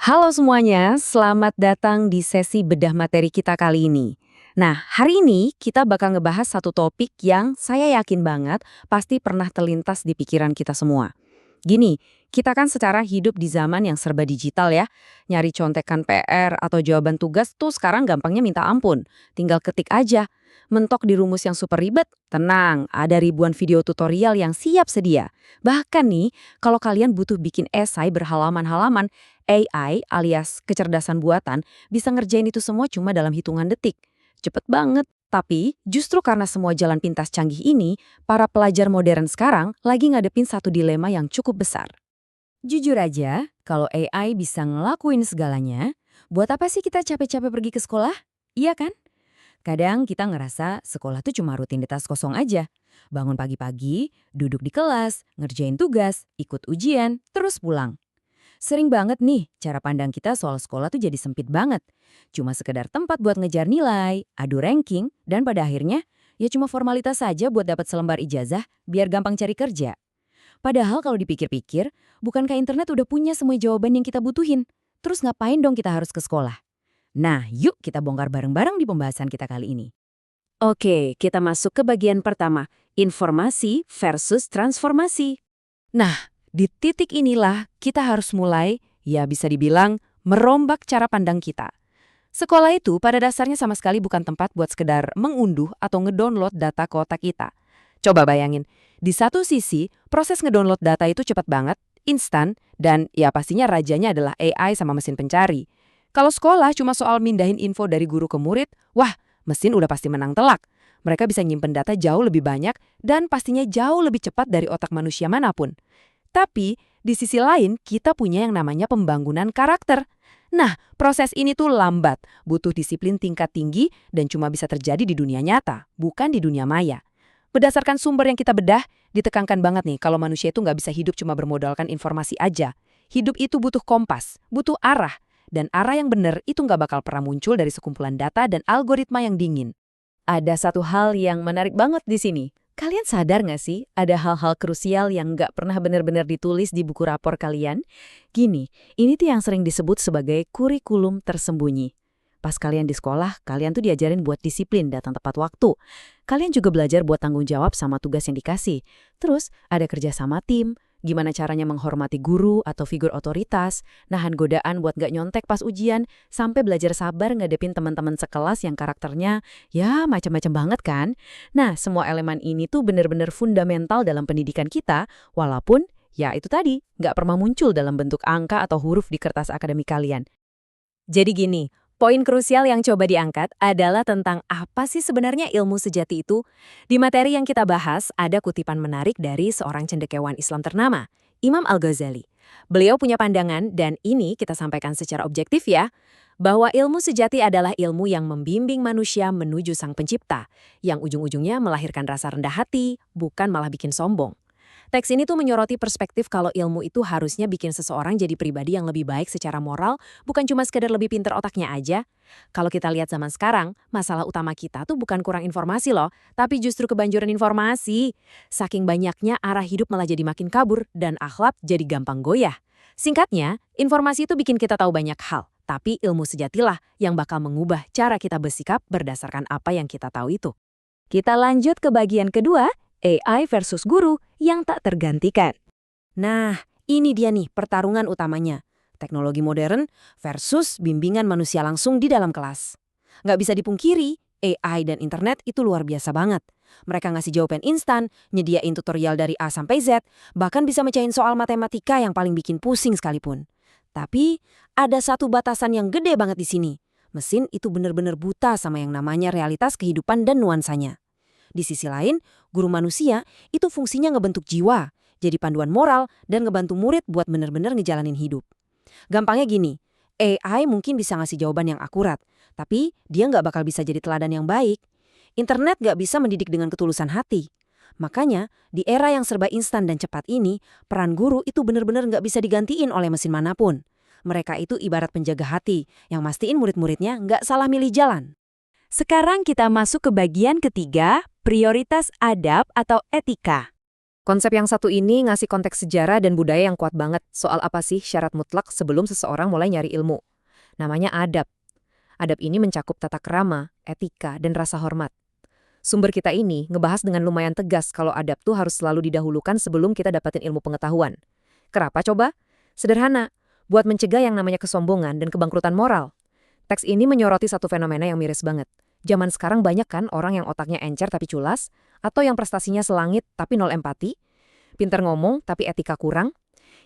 Halo semuanya, selamat datang di sesi bedah materi kita kali ini. Nah, hari ini kita bakal ngebahas satu topik yang saya yakin banget pasti pernah terlintas di pikiran kita semua. Gini, kita kan secara hidup di zaman yang serba digital ya. Nyari contekan PR atau jawaban tugas tuh sekarang gampangnya minta ampun. Tinggal ketik aja. Mentok di rumus yang super ribet? Tenang, ada ribuan video tutorial yang siap sedia. Bahkan nih, kalau kalian butuh bikin esai berhalaman-halaman, AI alias kecerdasan buatan bisa ngerjain itu semua cuma dalam hitungan detik. Cepet banget. Tapi, justru karena semua jalan pintas canggih ini, para pelajar modern sekarang lagi ngadepin satu dilema yang cukup besar. Jujur aja, kalau AI bisa ngelakuin segalanya, buat apa sih kita capek-capek pergi ke sekolah? Iya kan? Kadang kita ngerasa sekolah tuh cuma rutinitas kosong aja. Bangun pagi-pagi, duduk di kelas, ngerjain tugas, ikut ujian, terus pulang. Sering banget nih, cara pandang kita soal sekolah tuh jadi sempit banget. Cuma sekedar tempat buat ngejar nilai, adu ranking, dan pada akhirnya, ya cuma formalitas saja buat dapat selembar ijazah biar gampang cari kerja. Padahal kalau dipikir-pikir, bukankah internet udah punya semua jawaban yang kita butuhin? Terus ngapain dong kita harus ke sekolah? Nah, yuk kita bongkar bareng-bareng di pembahasan kita kali ini. Oke, kita masuk ke bagian pertama, informasi versus transformasi. Nah, di titik inilah kita harus mulai, ya bisa dibilang, merombak cara pandang kita. Sekolah itu pada dasarnya sama sekali bukan tempat buat sekedar mengunduh atau ngedownload data ke otak kita. Coba bayangin, di satu sisi, proses ngedownload data itu cepat banget, instan, dan ya pastinya rajanya adalah AI sama mesin pencari. Kalau sekolah cuma soal mindahin info dari guru ke murid, wah, mesin udah pasti menang telak. Mereka bisa nyimpen data jauh lebih banyak dan pastinya jauh lebih cepat dari otak manusia manapun. Tapi, di sisi lain, kita punya yang namanya pembangunan karakter. Nah, proses ini tuh lambat, butuh disiplin tingkat tinggi, dan cuma bisa terjadi di dunia nyata, bukan di dunia maya. Berdasarkan sumber yang kita bedah, ditekankan banget nih kalau manusia itu nggak bisa hidup cuma bermodalkan informasi aja. Hidup itu butuh kompas, butuh arah, dan arah yang benar itu nggak bakal pernah muncul dari sekumpulan data dan algoritma yang dingin. Ada satu hal yang menarik banget di sini. Kalian sadar nggak sih ada hal-hal krusial yang nggak pernah benar-benar ditulis di buku rapor kalian? Gini, ini tuh yang sering disebut sebagai kurikulum tersembunyi. Pas kalian di sekolah, kalian tuh diajarin buat disiplin, datang tepat waktu. Kalian juga belajar buat tanggung jawab sama tugas yang dikasih. Terus ada kerja sama tim, gimana caranya menghormati guru atau figur otoritas, nahan godaan buat nggak nyontek pas ujian, sampai belajar sabar ngadepin teman-teman sekelas yang karakternya ya macam-macam banget kan. Nah, semua elemen ini tuh bener-bener fundamental dalam pendidikan kita, walaupun ya itu tadi, nggak pernah muncul dalam bentuk angka atau huruf di kertas akademik kalian. Jadi gini, poin krusial yang coba diangkat adalah tentang apa sih sebenarnya ilmu sejati itu. Di materi yang kita bahas, ada kutipan menarik dari seorang cendekiawan Islam ternama, Imam Al-Ghazali. Beliau punya pandangan, dan ini kita sampaikan secara objektif ya, bahwa ilmu sejati adalah ilmu yang membimbing manusia menuju sang pencipta, yang ujung-ujungnya melahirkan rasa rendah hati, bukan malah bikin sombong. Teks ini tuh menyoroti perspektif kalau ilmu itu harusnya bikin seseorang jadi pribadi yang lebih baik secara moral, bukan cuma sekedar lebih pinter otaknya aja. Kalau kita lihat zaman sekarang, masalah utama kita tuh bukan kurang informasi loh, tapi justru kebanjuran informasi. Saking banyaknya arah hidup malah jadi makin kabur dan akhlak jadi gampang goyah. Singkatnya, informasi itu bikin kita tahu banyak hal, tapi ilmu sejatilah yang bakal mengubah cara kita bersikap berdasarkan apa yang kita tahu itu. Kita lanjut ke bagian kedua, AI versus guru yang tak tergantikan. Nah, ini dia nih pertarungan utamanya. Teknologi modern versus bimbingan manusia langsung di dalam kelas. Nggak bisa dipungkiri, AI dan internet itu luar biasa banget. Mereka ngasih jawaban instan, nyediain tutorial dari A sampai Z, bahkan bisa mecahin soal matematika yang paling bikin pusing sekalipun. Tapi, ada satu batasan yang gede banget di sini. Mesin itu benar-benar buta sama yang namanya realitas kehidupan dan nuansanya. Di sisi lain, guru manusia itu fungsinya ngebentuk jiwa, jadi panduan moral dan ngebantu murid buat bener-bener ngejalanin hidup. Gampangnya gini, AI mungkin bisa ngasih jawaban yang akurat, tapi dia nggak bakal bisa jadi teladan yang baik. Internet nggak bisa mendidik dengan ketulusan hati. Makanya, di era yang serba instan dan cepat ini, peran guru itu bener-bener nggak bisa digantiin oleh mesin manapun. Mereka itu ibarat penjaga hati yang mastiin murid-muridnya nggak salah milih jalan. Sekarang kita masuk ke bagian ketiga, prioritas adab atau etika. Konsep yang satu ini ngasih konteks sejarah dan budaya yang kuat banget soal apa sih syarat mutlak sebelum seseorang mulai nyari ilmu. Namanya adab. Adab ini mencakup tata krama, etika, dan rasa hormat. Sumber kita ini ngebahas dengan lumayan tegas kalau adab tuh harus selalu didahulukan sebelum kita dapetin ilmu pengetahuan. Kenapa coba? Sederhana, buat mencegah yang namanya kesombongan dan kebangkrutan moral. Teks ini menyoroti satu fenomena yang miris banget. Zaman sekarang banyak kan orang yang otaknya encer tapi culas, atau yang prestasinya selangit tapi nol empati, pinter ngomong tapi etika kurang.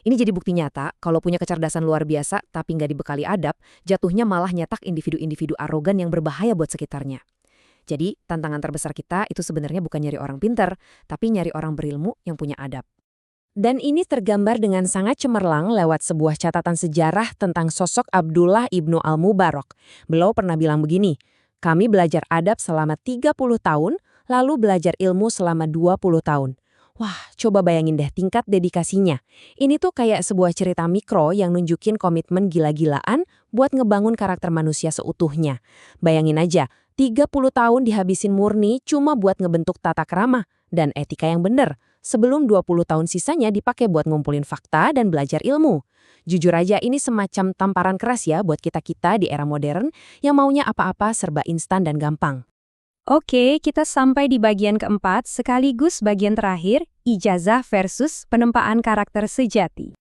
Ini jadi bukti nyata kalau punya kecerdasan luar biasa tapi nggak dibekali adab, jatuhnya malah nyetak individu-individu arogan yang berbahaya buat sekitarnya. Jadi, tantangan terbesar kita itu sebenarnya bukan nyari orang pinter, tapi nyari orang berilmu yang punya adab. Dan ini tergambar dengan sangat cemerlang lewat sebuah catatan sejarah tentang sosok Abdullah ibnu Al-Mubarak. Beliau pernah bilang begini, kami belajar adab selama 30 tahun, lalu belajar ilmu selama 20 tahun. Wah, coba bayangin deh tingkat dedikasinya. Ini tuh kayak sebuah cerita mikro yang nunjukin komitmen gila-gilaan buat ngebangun karakter manusia seutuhnya. Bayangin aja, 30 tahun dihabisin murni cuma buat ngebentuk tata krama dan etika yang bener. Sebelum 20 tahun sisanya dipakai buat ngumpulin fakta dan belajar ilmu. Jujur aja ini semacam tamparan keras ya buat kita-kita di era modern yang maunya apa-apa serba instan dan gampang. Oke, kita sampai di bagian keempat, sekaligus bagian terakhir, ijazah versus penempaan karakter sejati.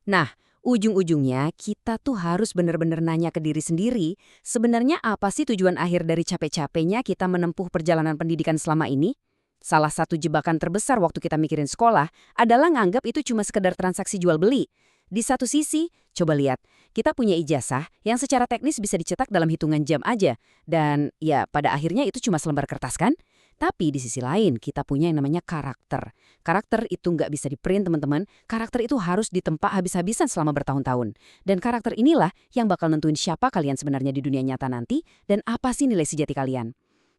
Nah, ujung-ujungnya kita tuh harus bener-bener nanya ke diri sendiri, sebenarnya apa sih tujuan akhir dari capek-capeknya kita menempuh perjalanan pendidikan selama ini? Salah satu jebakan terbesar waktu kita mikirin sekolah adalah nganggap itu cuma sekedar transaksi jual-beli. Di satu sisi, coba lihat, kita punya ijazah yang secara teknis bisa dicetak dalam hitungan jam aja. Dan ya pada akhirnya itu cuma selembar kertas kan? Tapi di sisi lain, kita punya yang namanya karakter. Karakter itu nggak bisa di-print teman-teman, karakter itu harus ditempa habis-habisan selama bertahun-tahun. Dan karakter inilah yang bakal nentuin siapa kalian sebenarnya di dunia nyata nanti dan apa sih nilai sejati kalian.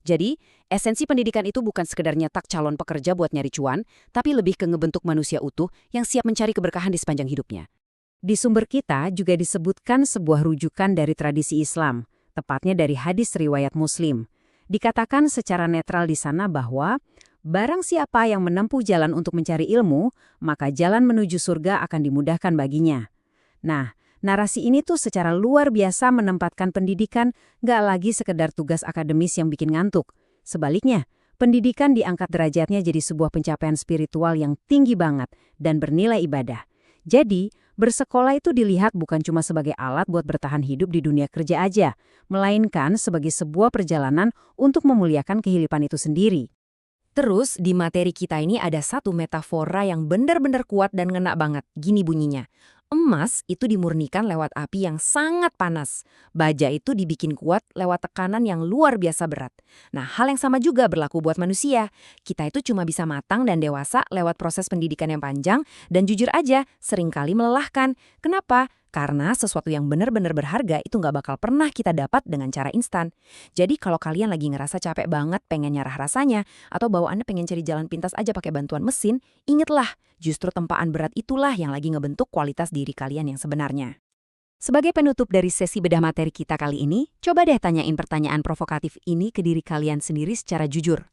Jadi, esensi pendidikan itu bukan sekedar nyetak calon pekerja buat nyari cuan, tapi lebih ke ngebentuk manusia utuh yang siap mencari keberkahan di sepanjang hidupnya. Di sumber kita juga disebutkan sebuah rujukan dari tradisi Islam, tepatnya dari hadis riwayat Muslim. Dikatakan secara netral di sana bahwa, barang siapa yang menempuh jalan untuk mencari ilmu, maka jalan menuju surga akan dimudahkan baginya. Nah, narasi ini tuh secara luar biasa menempatkan pendidikan nggak lagi sekedar tugas akademis yang bikin ngantuk. Sebaliknya, pendidikan diangkat derajatnya jadi sebuah pencapaian spiritual yang tinggi banget dan bernilai ibadah. Jadi, bersekolah itu dilihat bukan cuma sebagai alat buat bertahan hidup di dunia kerja aja, melainkan sebagai sebuah perjalanan untuk memuliakan kehidupan itu sendiri. Terus, di materi kita ini ada satu metafora yang benar-benar kuat dan ngena banget. Gini bunyinya. Emas itu dimurnikan lewat api yang sangat panas. Baja itu dibikin kuat lewat tekanan yang luar biasa berat. Nah, hal yang sama juga berlaku buat manusia. Kita itu cuma bisa matang dan dewasa lewat proses pendidikan yang panjang dan jujur aja seringkali melelahkan. Kenapa? Karena sesuatu yang benar-benar berharga itu nggak bakal pernah kita dapat dengan cara instan. Jadi kalau kalian lagi ngerasa capek banget pengen nyarah rasanya, atau bawaannya pengen cari jalan pintas aja pakai bantuan mesin, ingetlah, justru tempaan berat itulah yang lagi ngebentuk kualitas diri kalian yang sebenarnya. Sebagai penutup dari sesi bedah materi kita kali ini, coba deh tanyain pertanyaan provokatif ini ke diri kalian sendiri secara jujur.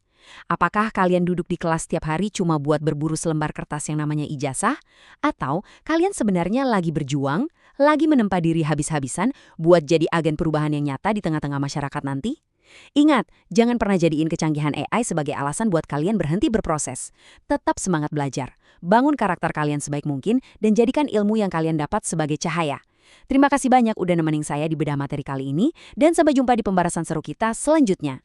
Apakah kalian duduk di kelas setiap hari cuma buat berburu selembar kertas yang namanya ijazah? Atau kalian sebenarnya lagi berjuang, lagi menempa diri habis-habisan buat jadi agen perubahan yang nyata di tengah-tengah masyarakat nanti? Ingat, jangan pernah jadiin kecanggihan AI sebagai alasan buat kalian berhenti berproses. Tetap semangat belajar, bangun karakter kalian sebaik mungkin, dan jadikan ilmu yang kalian dapat sebagai cahaya. Terima kasih banyak udah nemenin saya di bedah materi kali ini, dan sampai jumpa di pembahasan seru kita selanjutnya.